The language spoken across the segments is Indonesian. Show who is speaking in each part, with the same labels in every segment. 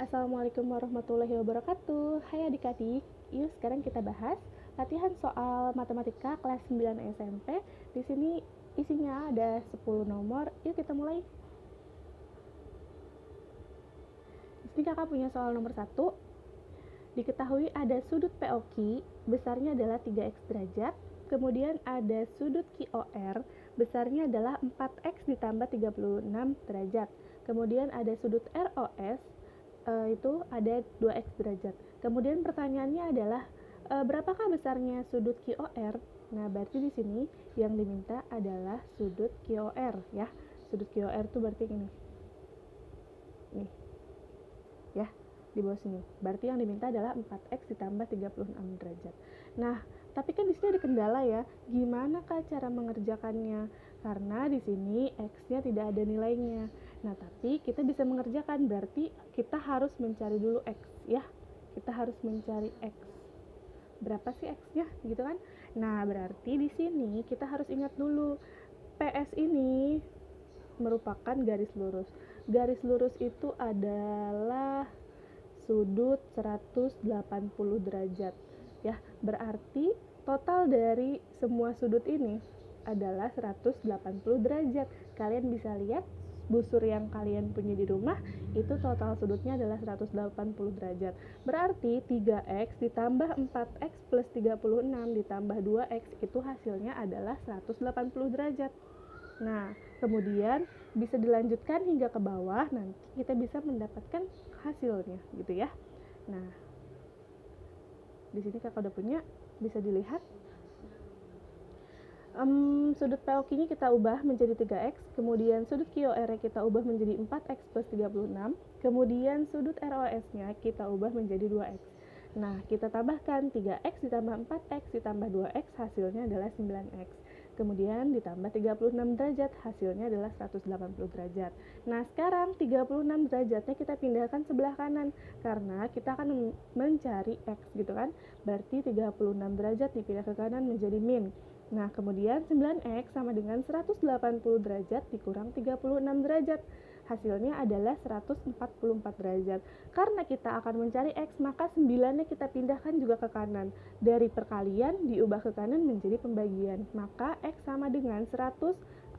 Speaker 1: Assalamualaikum warahmatullahi wabarakatuh. Hai adik-adik, yuk sekarang kita bahas latihan soal matematika kelas 9 SMP. Di sini isinya ada 10 nomor. Yuk kita mulai. Di sini kakak punya soal nomor 1. Diketahui ada sudut POQ, besarnya adalah 3x derajat. Kemudian ada sudut QOR, besarnya adalah 4x ditambah 36 derajat. Kemudian ada sudut ROS, itu ada 2x derajat. Kemudian pertanyaannya adalah berapakah besarnya sudut QOR? Nah, berarti di sini yang diminta adalah sudut QOR ya. Sudut QOR itu berarti ini. Nih. Ya, di bawah sini. Berarti yang diminta adalah 4x ditambah 36 derajat. Nah, tapi kan di sini ada kendala ya. Gimana Kak cara mengerjakannya? Karena di sini x-nya tidak ada nilainya. Nah, tapi kita bisa mengerjakan, berarti kita harus mencari dulu x ya. Kita harus mencari x. Berapa sih x-nya gitu kan? Nah, berarti di sini kita harus ingat dulu PS ini merupakan garis lurus. Garis lurus itu adalah sudut 180 derajat ya. Berarti total dari semua sudut ini adalah 180 derajat. Kalian bisa lihat busur yang kalian punya di rumah itu total sudutnya adalah 180 derajat. Berarti 3x ditambah 4x plus 36 ditambah 2x itu hasilnya adalah 180 derajat. Nah, kemudian bisa dilanjutkan hingga ke bawah, nanti kita bisa mendapatkan hasilnya gitu ya. Nah, di sini kakak udah punya, bisa dilihat. Sudut POQ-nya kita ubah menjadi 3x, kemudian sudut QOR-nya kita ubah menjadi 4x plus 36, kemudian sudut ROS-nya kita ubah menjadi 2x. Nah, kita tambahkan 3x ditambah 4x ditambah 2x hasilnya adalah 9x. Kemudian ditambah 36 derajat, hasilnya adalah 180 derajat. Nah, sekarang 36 derajatnya kita pindahkan sebelah kanan, karena kita akan mencari x gitu kan. Berarti 36 derajat dipindah ke kanan menjadi min. Nah, kemudian 9x sama dengan 180 derajat dikurang 36 derajat. Hasilnya adalah 144 derajat. Karena kita akan mencari x, maka 9-nya kita pindahkan juga ke kanan. Dari perkalian diubah ke kanan menjadi pembagian. Maka x sama dengan 144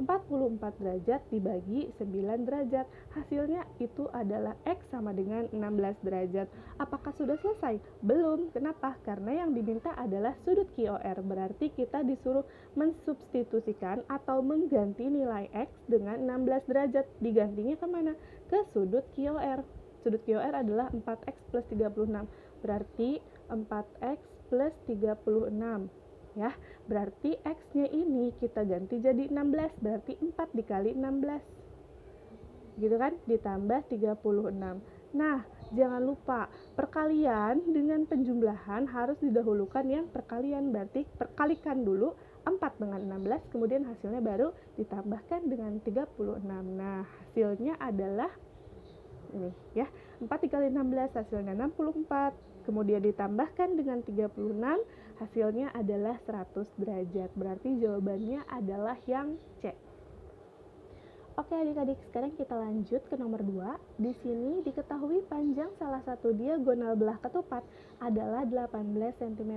Speaker 1: derajat dibagi 9 derajat. Hasilnya itu adalah x sama dengan 16 derajat. Apakah sudah selesai? Belum. Kenapa? Karena yang diminta adalah sudut QOR. Berarti kita disuruh mensubstitusikan atau mengganti nilai x dengan 16 derajat. Digantinya kemana? Ke sudut QOR. Sudut QOR adalah 4x plus 36. Berarti 4x plus 36. Ya, berarti x-nya ini kita ganti jadi 16, berarti 4 dikali 16. Gitu kan? Ditambah 36. Nah, jangan lupa perkalian dengan penjumlahan harus didahulukan yang perkalian, berarti perkalikan dulu 4 dengan 16, kemudian hasilnya baru ditambahkan dengan 36. Nah, hasilnya adalah ini ya, 4 dikali 16 hasilnya 64, kemudian ditambahkan dengan 36, hasilnya adalah 100 derajat. Berarti jawabannya adalah yang C. Oke adik-adik, sekarang kita lanjut ke nomor 2. Di sini diketahui panjang salah satu diagonal belah ketupat adalah 18 cm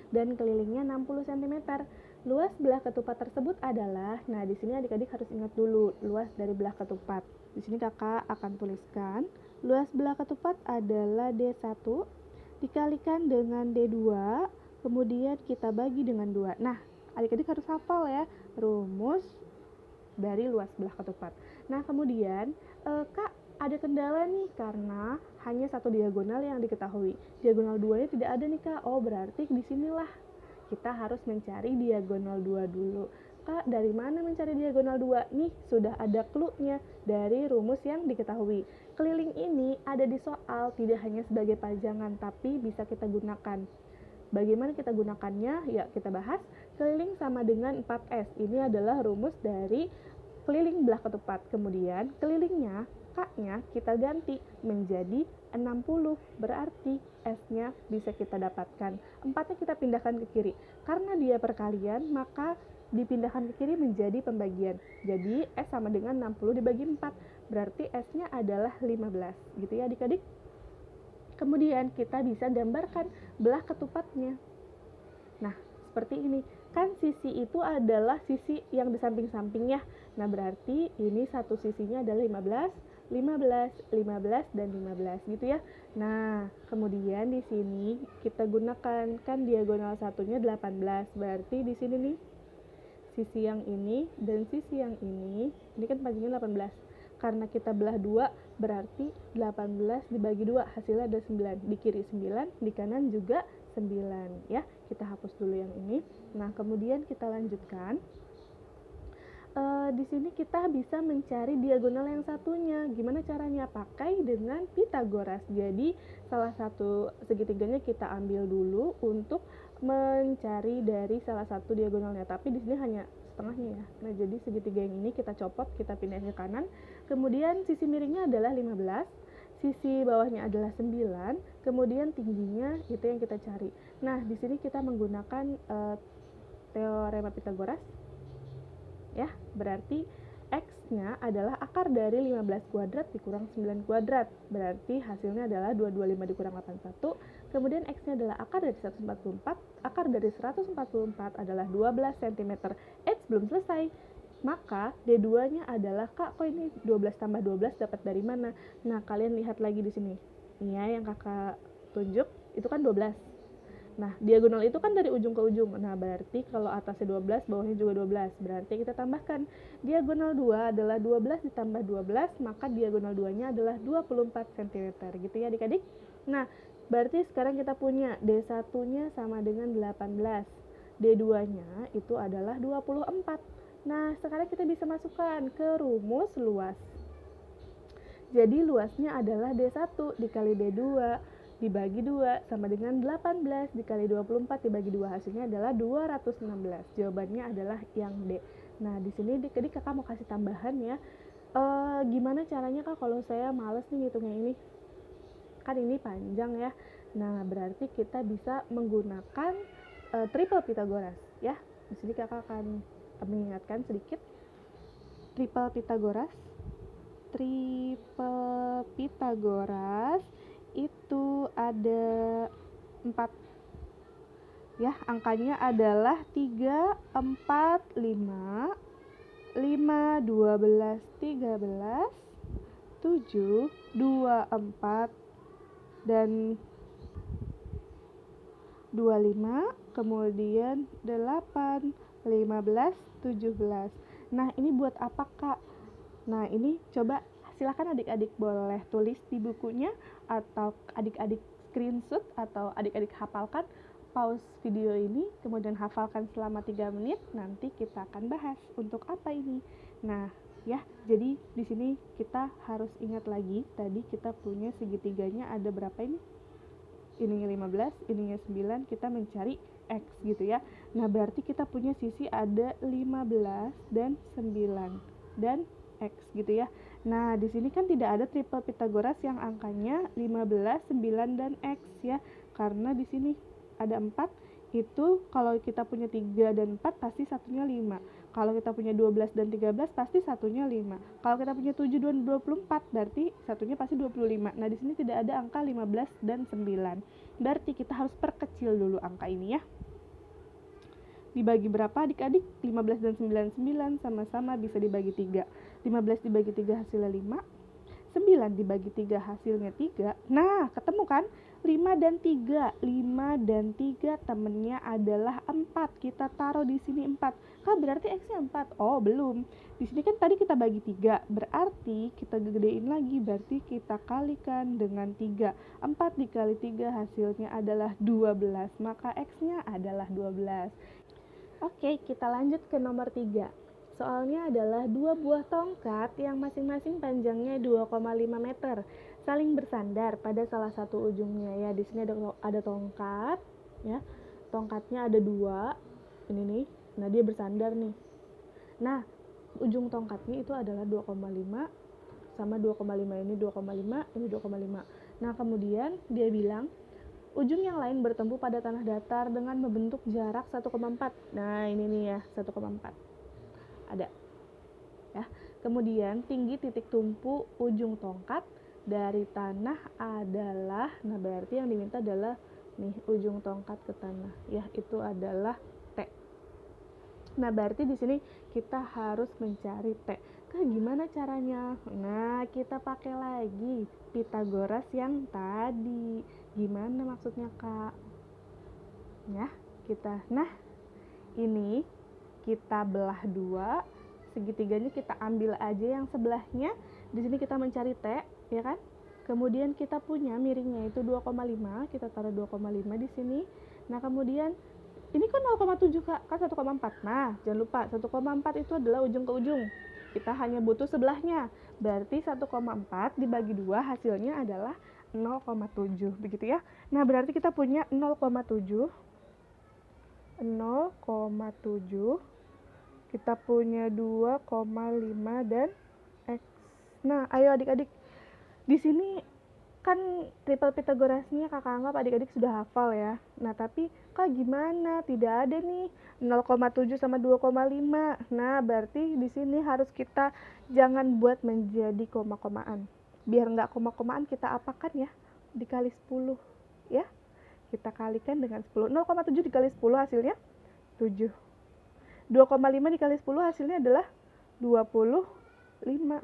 Speaker 1: dan kelilingnya 60 cm. Luas belah ketupat tersebut adalah, nah di sini adik-adik harus ingat dulu luas dari belah ketupat. Di sini kakak akan tuliskan luas belah ketupat adalah D1 dikalikan dengan D2, kemudian kita bagi dengan 2. Nah, adik-adik harus hafal ya rumus dari luas belah ketupat. Nah, kemudian Kak, ada kendala nih karena hanya satu diagonal yang diketahui. Diagonal 2-nya tidak ada nih Kak. Oh, berarti disinilah kita harus mencari diagonal 2 dulu. Kak, dari mana mencari diagonal 2? Nih, sudah ada clue-nya dari rumus yang diketahui. Keliling ini ada di soal, tidak hanya sebagai pajangan, tapi bisa kita gunakan. Bagaimana kita gunakannya? Ya, kita bahas. Keliling sama dengan 4S. Ini adalah rumus dari keliling belah ketupat. Kemudian kelilingnya, K-nya kita ganti menjadi 60. Berarti S-nya bisa kita dapatkan. 4-nya kita pindahkan ke kiri. Karena dia perkalian, maka dipindahkan ke kiri menjadi pembagian. Jadi S sama dengan 60 dibagi 4. Berarti S-nya adalah 15. Gitu ya adik-adik? Kemudian kita bisa gambarkan belah ketupatnya. Nah, seperti ini. Kan sisi itu adalah sisi yang di samping-sampingnya. Nah, berarti ini satu sisinya adalah 15, 15, 15, dan 15 gitu ya. Nah, kemudian di sini kita gunakan kan diagonal satunya 18. Berarti di sini nih sisi yang ini dan sisi yang ini kan panjangnya 18. Karena kita belah 2, berarti 18 dibagi 2 hasilnya ada 9. Di kiri 9, di kanan juga 9 ya. Kita hapus dulu yang ini. Nah, kemudian kita lanjutkan. Di sini kita bisa mencari diagonal yang satunya. Gimana caranya? Pakai dengan Pitagoras. Jadi salah satu segitiganya kita ambil dulu untuk mencari dari salah satu diagonalnya. Tapi di sini hanya setengahnya ya. Nah, jadi segitiga yang ini kita copot, kita pindah ke kanan. Kemudian sisi miringnya adalah 15. Sisi bawahnya adalah 9, kemudian tingginya itu yang kita cari. Nah, di sini kita menggunakan teorema Pitagoras. Ya, berarti X-nya adalah akar dari 15 kuadrat dikurang 9 kuadrat. Berarti hasilnya adalah 225 dikurang 81. Kemudian X-nya adalah akar dari 144. Akar dari 144 adalah 12 cm. Belum selesai. Maka D2-nya adalah, Kak, kok ini 12 tambah 12 dapat dari mana? Nah, kalian lihat lagi di sini. Ini ya yang Kakak tunjuk, itu kan 12. Nah, diagonal itu kan dari ujung ke ujung. Nah, berarti kalau atasnya 12, bawahnya juga 12. Berarti kita tambahkan. Diagonal 2 adalah 12 ditambah 12, maka diagonal 2-nya adalah 24 cm. Gitu ya adik-adik. Nah, berarti sekarang kita punya D1-nya sama dengan 18. D2-nya itu adalah 24. Nah, sekarang kita bisa masukkan ke rumus luas. Jadi luasnya adalah D1 dikali D2 dibagi 2 sama dengan 18 dikali 24 dibagi 2. Hasilnya adalah 216. Jawabannya adalah yang D. Nah, di sini jadi Kakak mau kasih tambahan ya. Gimana caranya, Kak, kalau saya males nih ngitungnya ini? Kan ini panjang ya. Nah, berarti kita bisa menggunakan triple Pitagoras ya. Di sini Kakak akan mengingatkan sedikit. Triple Pitagoras itu ada 4 ya, angkanya adalah 3, 4, 5, 5, 12, 13, 7, 2, 4, dan 25, kemudian 8, 15, 17. Nah, ini buat apa, Kak? Nah, ini coba silakan adik-adik boleh tulis di bukunya, atau adik-adik screenshot, atau adik-adik hafalkan, pause video ini, kemudian hafalkan selama 3 menit, nanti kita akan bahas untuk apa ini. Nah, ya, jadi di sini kita harus ingat lagi, tadi kita punya segitiganya ada berapa ini? Ininya 15, ininya 9, kita mencari X gitu ya. Nah, berarti kita punya sisi ada 15 dan 9 dan X gitu ya. Nah, di sini kan tidak ada triple Pitagoras yang angkanya 15, 9, dan X ya. Karena di sini ada 4, itu kalau kita punya 3 dan 4 pasti satunya 5. Kalau kita punya 12 dan 13 pasti satunya 5. Kalau kita punya 7 dan 24 berarti satunya pasti 25. Nah, di sini tidak ada angka 15 dan 9. Berarti kita harus perkecil dulu angka ini ya. Dibagi berapa adik-adik? 15 dan 9 sama-sama bisa dibagi 3. 15 dibagi 3 hasilnya 5. 9 dibagi 3 hasilnya 3. Nah, ketemu kan? 5 dan 3. 5 dan 3 temennya adalah 4. Kita taruh di sini 4. Kak, berarti X-nya 4. Oh, belum. Di sini kan tadi kita bagi 3. Berarti kita gedein lagi. Berarti kita kalikan dengan 3. 4 dikali 3 hasilnya adalah 12. Maka X-nya adalah 12. Oke, kita lanjut ke nomor 3. Soalnya adalah 2 buah tongkat yang masing-masing panjangnya 2,5 meter saling bersandar pada salah satu ujungnya ya. Di sini ada tongkat ya. Tongkatnya ada 2. Ini nih. Nah, dia bersandar nih. Nah, ujung tongkatnya itu adalah 2,5 sama 2,5, ini 2,5, ini 2,5. Nah, kemudian dia bilang ujung yang lain bertemu pada tanah datar dengan membentuk jarak 1,4. Nah, ini nih ya, 1,4. Ada. Ya. Kemudian tinggi titik tumpu ujung tongkat dari tanah adalah, nah berarti yang diminta adalah nih ujung tongkat ke tanah ya, itu adalah T. Nah berarti di sini kita harus mencari T. Gimana caranya? Nah kita pakai lagi Pitagoras yang tadi. Gimana maksudnya Kak? Ya nah ini kita belah dua, segitiganya kita ambil aja yang sebelahnya. Di sini kita mencari T, ya kan? Kemudian kita punya miringnya itu 2,5, kita taruh 2,5 di sini. Nah, kemudian ini kan 0,7 Kak, kan 1,4. Nah, jangan lupa 1,4 itu adalah ujung ke ujung. Kita hanya butuh sebelahnya. Berarti 1,4 dibagi 2 hasilnya adalah 0,7, begitu ya. Nah, berarti kita punya 0,7, kita punya 2,5 dan X. Nah, ayo adik-adik, di sini kan triple Pitagorasnya kakak anggap adik-adik sudah hafal ya. Nah, tapi Kak gimana? Tidak ada nih 0,7 sama 2,5. Nah, berarti di sini harus kita jangan buat menjadi koma-komaan. Biar nggak koma-komaan kita apakan ya? Dikali 10 ya. Kita kalikan dengan 10. 0,7 dikali 10 hasilnya 7. 2,5 dikali 10 hasilnya adalah 25.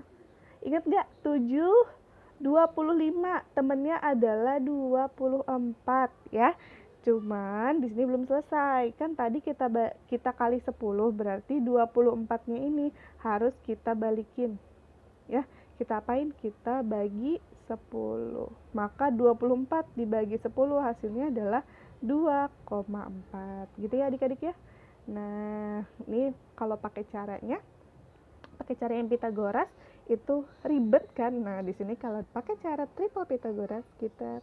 Speaker 1: Ingat nggak? 7, 25. Temennya adalah 24 ya. Cuman di sini belum selesai. Kan tadi kita kali 10, berarti 24-nya ini harus kita balikin. Ya, kita apain? Kita bagi 10. Maka 24 dibagi 10 hasilnya adalah 2,4. Gitu ya adik-adik ya. Nah, ini kalau pakai cara yang Pitagoras itu ribet kan. Nah, di sini kalau pakai cara triple Pitagoras kita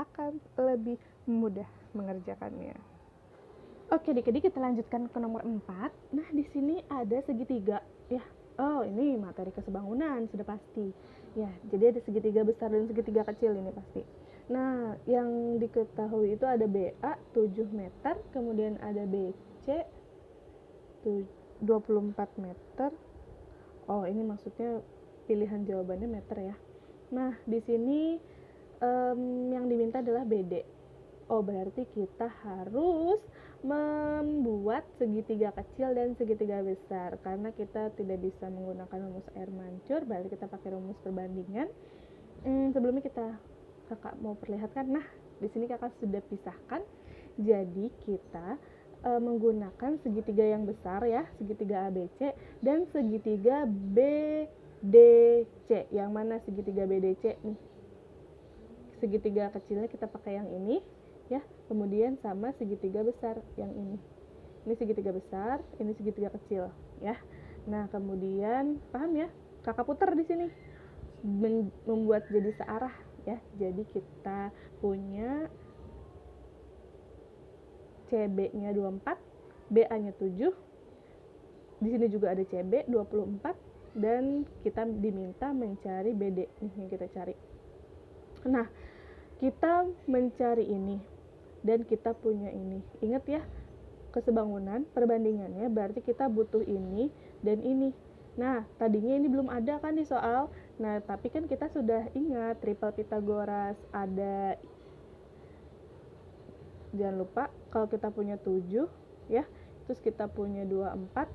Speaker 1: akan lebih mudah mengerjakannya. Oke, adik-adik kita lanjutkan ke nomor 4. Nah, di sini ada segitiga ya. Oh, ini materi kesebangunan sudah pasti. Ya, jadi ada segitiga besar dan segitiga kecil ini pasti. Nah, yang diketahui itu ada BA 7 meter, kemudian ada BC 24 meter. Oh, ini maksudnya pilihan jawabannya meter ya. Nah, di sini yang diminta adalah BD. Oh, berarti kita harus membuat segitiga kecil dan segitiga besar. Karena kita tidak bisa menggunakan rumus air mancur, berarti kita pakai rumus perbandingan. Sebelumnya kakak mau perlihatkan. Nah, di sini kakak sudah pisahkan. Jadi kita menggunakan segitiga yang besar ya, segitiga ABC dan segitiga BDC. Yang mana segitiga BDC nih? Segitiga kecilnya kita pakai yang ini ya, kemudian sama segitiga besar yang ini. Ini segitiga besar, ini segitiga kecil ya. Nah, kemudian paham ya? Kakak putar di sini. Membuat jadi searah ya. Jadi kita punya CB-nya 24, BA-nya 7. Di sini juga ada CB 24 dan kita diminta mencari BD nih yang kita cari. Nah, kita mencari ini dan kita punya ini. Ingat ya, kesebangunan perbandingannya berarti kita butuh ini dan ini. Nah, tadinya ini belum ada kan di soal. Nah, tapi kan kita sudah ingat triple Pitagoras ada. Jangan lupa kalau kita punya 7 ya, terus kita punya 24,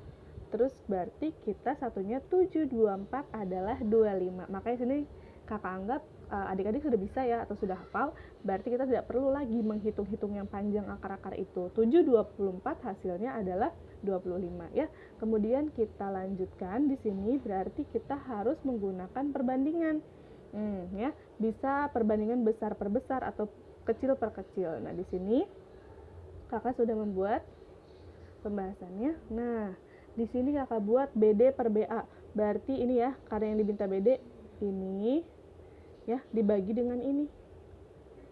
Speaker 1: terus berarti kita satunya 7, 24 adalah 25. Makanya sini kakak anggap adik-adik sudah bisa ya atau sudah hafal, berarti kita tidak perlu lagi menghitung-hitung yang panjang akar-akar itu. 7, 24 hasilnya adalah 25 ya. Kemudian kita lanjutkan di sini, berarti kita harus menggunakan perbandingan. Ya, bisa perbandingan besar per besar atau kecil per kecil. Nah, di sini kakak sudah membuat pembahasannya. Nah, di sini kakak buat BD per BA. Berarti ini ya, karena yang diminta BD ini ya dibagi dengan ini.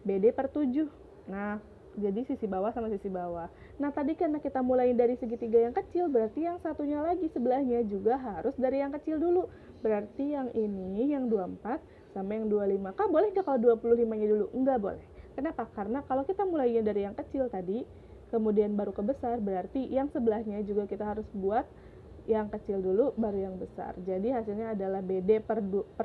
Speaker 1: BD per 7. Nah, jadi sisi bawah sama sisi bawah. Nah, tadi karena kita mulai dari segitiga yang kecil, berarti yang satunya lagi sebelahnya juga harus dari yang kecil dulu. Berarti yang ini, yang 24 sama yang 25. Kak, boleh nggak kalau 25-nya dulu? Enggak boleh. Kenapa? Karena kalau kita mulainya dari yang kecil tadi, kemudian baru ke besar, berarti yang sebelahnya juga kita harus buat yang kecil dulu, baru yang besar. Jadi hasilnya adalah BD per 7,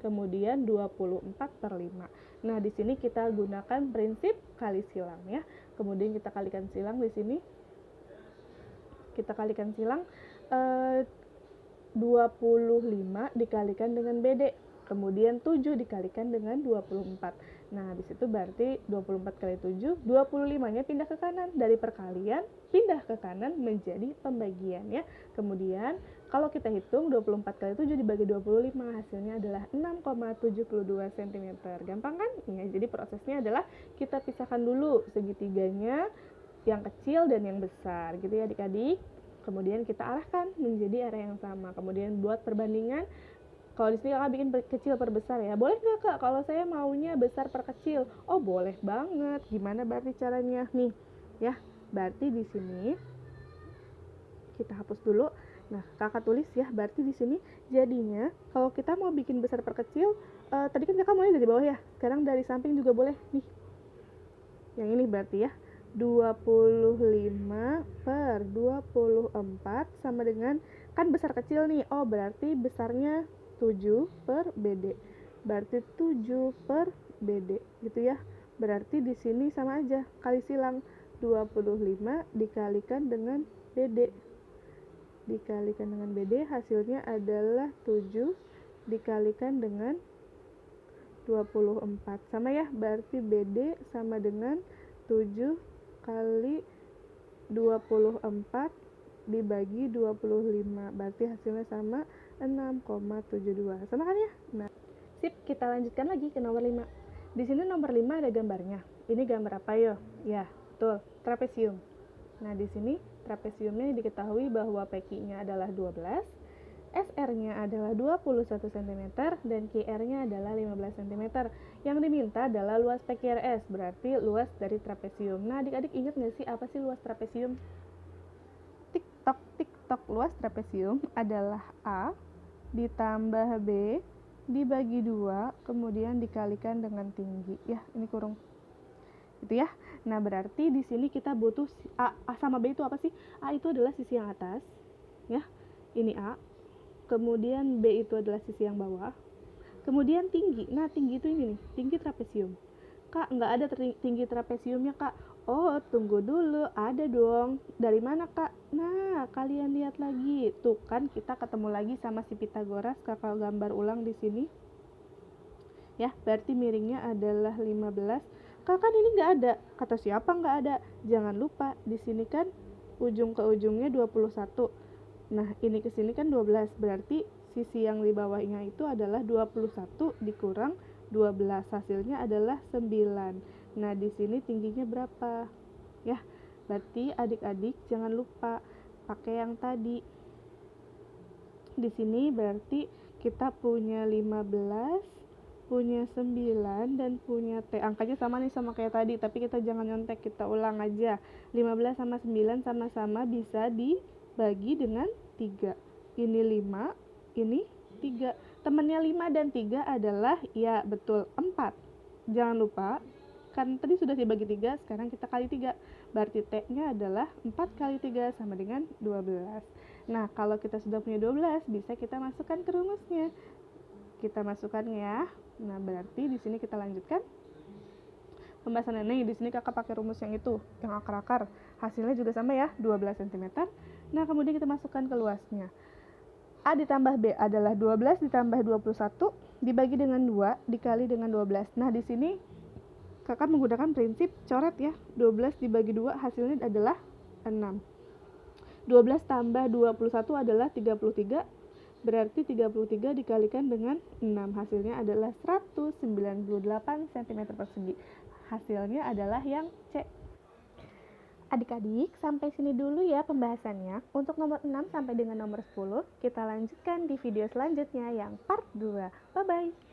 Speaker 1: kemudian 24/5. Nah, di sini kita gunakan prinsip kali silang ya. Kemudian kita kalikan silang di sini. Kita kalikan silang 25 dikalikan dengan BD. Kemudian 7 dikalikan dengan 24. Nah, di situ berarti 24 kali 7, 25-nya pindah ke kanan. Dari perkalian, pindah ke kanan menjadi pembagian ya. Kemudian, kalau kita hitung 24 kali 7 dibagi 25, hasilnya adalah 6,72 cm. Gampang kan? Ya, jadi prosesnya adalah kita pisahkan dulu segitiganya, yang kecil dan yang besar gitu ya adik-adik. Kemudian kita arahkan menjadi area yang sama. Kemudian buat perbandingan. Kalau di sini kakak bikin kecil per besar ya. Boleh nggak kak? Kalau saya maunya besar per kecil. Oh boleh banget. Gimana berarti caranya? Nih ya. Berarti di sini kita hapus dulu. Nah kakak tulis ya. Berarti di sini jadinya kalau kita mau bikin besar per kecil, tadi kan kakak mulai dari bawah ya. Sekarang dari samping juga boleh nih. Yang ini berarti ya. 25 per 24 sama dengan, kan besar kecil nih. Oh berarti besarnya 7 per BD. Berarti 7 per BD gitu ya. Berarti di sini sama aja, kali silang 25 dikalikan dengan BD. Dikalikan dengan BD hasilnya adalah 7 dikalikan dengan 24. Sama ya, berarti BD sama dengan 7 kali 24 dibagi 25. Berarti hasilnya sama 6,72. Sama kan ya? Nah, sip, kita lanjutkan lagi ke nomor 5. Di sini nomor 5 ada gambarnya. Ini gambar apa yo? Ya, betul, trapesium. Nah, di sini trapesiumnya diketahui bahwa PQ-nya adalah 12, SR-nya adalah 21 cm, dan QR-nya adalah 15 cm. Yang diminta adalah luas PQRS, berarti luas dari trapesium. Nah, adik-adik ingat nggak sih apa sih luas trapesium? Tik-tok, luas trapesium adalah A ditambah B dibagi 2, kemudian dikalikan dengan tinggi. Ya, ini kurung. Gitu ya. Nah, berarti di sini kita butuh A sama B itu apa sih? A itu adalah sisi yang atas. Ya. Ini A. Kemudian B itu adalah sisi yang bawah. Kemudian tinggi. Nah, tinggi itu ini nih, tinggi trapesium. Kak, nggak ada tinggi trapesiumnya, Kak. Oh, tunggu dulu, ada dong. Dari mana, Kak? Nah, kalian lihat lagi. Tuh kan kita ketemu lagi sama si Pitagoras. Kakak gambar ulang di sini. Ya, berarti miringnya adalah 15. Kak, kan ini nggak ada. Kata siapa nggak ada? Jangan lupa, di sini kan ujung ke ujungnya 21. Nah, ini ke sini kan 12. Berarti sisi yang di bawahnya itu adalah 21 dikurang 12. Hasilnya adalah 9. Nah, di sini tingginya berapa? Ya, berarti adik-adik jangan lupa pakai yang tadi. Di sini berarti kita punya 15, punya 9, dan punya T. Angkanya sama nih sama kayak tadi, tapi kita jangan nyontek, kita ulang aja. 15 sama 9 sama-sama bisa dibagi dengan 3. Ini 5, ini 3. Temannya 5 dan 3 adalah, ya betul, 4. Jangan lupa, kan tadi sudah dibagi 3, sekarang kita kali 3. Berarti T-nya adalah 4 kali 3 sama dengan 12. Nah, kalau kita sudah punya 12, bisa kita masukkan ke rumusnya. Kita masukkan ya. Nah, berarti di sini kita lanjutkan pembahasan ini. Di sini kakak pakai rumus yang itu, yang akar-akar. Hasilnya juga sama ya, 12 cm. Nah, kemudian kita masukkan ke luasnya. A ditambah B adalah 12 ditambah 21 dibagi dengan 2 dikali dengan 12. Nah, di sini kakak menggunakan prinsip coret ya. 12 dibagi 2 hasilnya adalah 6. 12 tambah 21 adalah 33. Berarti 33 dikalikan dengan 6. Hasilnya adalah 198 cm persegi. Hasilnya adalah yang C. Adik-adik, sampai sini dulu ya pembahasannya. Untuk nomor 6 sampai dengan nomor 10, kita lanjutkan di video selanjutnya yang part 2. Bye-bye.